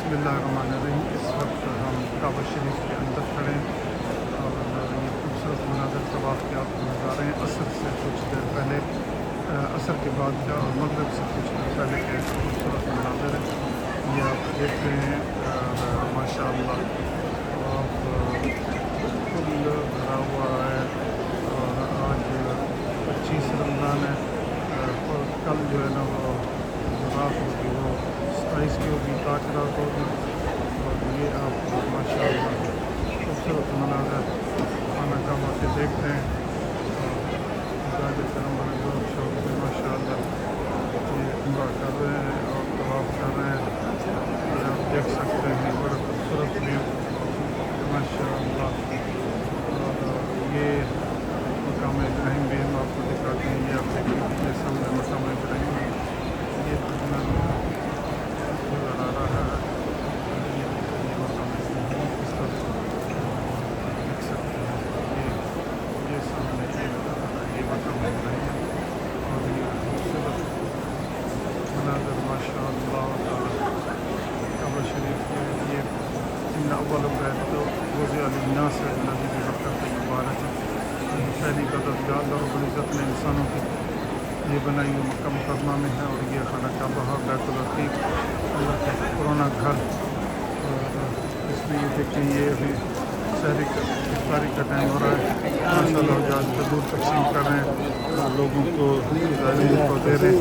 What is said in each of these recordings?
بسم اللہ الرحمن الرحیم۔ اس وقت ہم کعبہ شریف کے اندر کھڑے ہیں اور یہ خوبصورت مناظر طواف کے آپ کو نظر آ رہے ہیں۔ عصر سے کچھ دیر پہلے، عصر کے بعد کا اور مغرب سے کچھ دیر پہلے کے خوبصورت مناظر ہے، یہ آپ دیکھ رہے ہیں۔ ماشاء اللہ طواف بالکل بھرا ہوا ہے اور آج 25 رمضان ہے اور کل جو ہے نا وہ رات ہوگی، وہ 27 کی ہوگی، تاج رات ہوگی۔ اور یہ آپ ماشاء اللہ خوبصورت مناظر خانہ کعبہ کے دیکھ رہے ہیں اور زیادہ کرم بڑے ذوق شوق سے ماشاء اللہ یہ عمرہ کر رہے ہیں اور طواف کر رہے ہیں۔ یہ آپ دیکھ سکتے ہیں بڑا خوبصورت ویو ماشاء اللہ۔ اور یہ مقام ابراہیم بھی ہم آپ کو دکھاتے ہیں، یہ آپ دیکھ لیجیے سامنے مقام ابراہیم ہے، یہ درمیان میں نظر آ رہا ہے۔ یہ مقام ابراہیم اس طرف دیکھ سکتے ہیں، یہ سامنے یہ نظر آ رہا ہے، یہ مقام ابراہیم اور یہ خوبصورت مناظر ماشاء اللہ تعالی کعبہ شریف کے۔ یہ ان اول بیت روزے علی الناس ہے الذی ببکۃ مبارک ہے، پہلی قدرت جو اللہ رب العزت نے انسانوں کی یہ بنائی ہوئی مکہ مکرمہ میں ہے، اور یہ خانہ کعبہ ہے بیت العتیق، اللہ کا پرانا گھر۔ اور اس میں یہ دیکھیں یہ ابھی افطاری کا ٹائم ہو رہا ہے، ماشاء اللہ حجاج کھجور تقسیم کر رہے ہیں، لوگوں کو زائرین کو دے رہے ہیں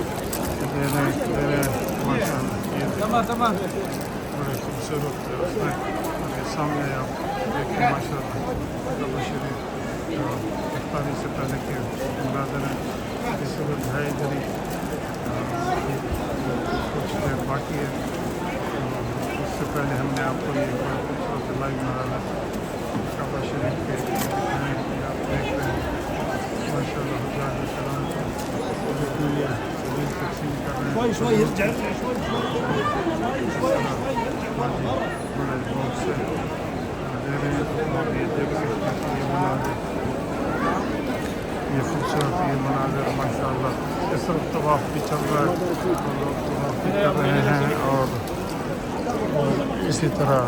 ماشاء اللہ۔ یہ بڑے خوبصورت اس میں اور یہ سامنے آپ دیکھیں ماشاء اللہ کعبہ شریف افطاری سے پہلے کے مناظر ہیں۔ اس وقت ہے ادھر ہی کچھ دیر باقی ہے، اس سے پہلے ہم نے آپ کو یہ بڑا خوبصورت لائیو مناظر کعبہ شریف کے دکھائے ہیں، یہ آپ دیکھ رہے ہیں ماشاء اللہ حجاج کرام یہ تقسیم کر رہے ہیں، بڑے ذوق سے دے رہے ہیں۔ اور یہ دیکھ سکتے ہیں یہ مناظر، یہ خوبصورت یہ مناظر ماشاء اللہ۔ اس طرف طواف بھی چل رہا ہے اور لوگ طواف بھی کر رہے ہیں، اور اسی طرح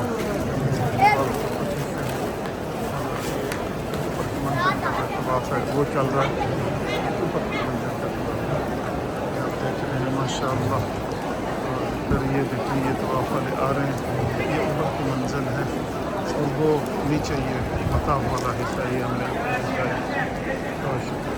اوپر کے منظر کا جو طواف ہے وہ چل رہا ہے، اوپر کے منظر کا طواف ہے یہ آپ دیکھ رہے ہیں ماشاء اللہ۔ اور پھر یہ دیکھیں یہ طواف والے آ رہے ہیں، یہ اوپر کی منزل ہے اور وہ نیچے یہ مطاف والا حصہ یہ ہم نے آپ کو دکھایا۔ بہت شکریہ۔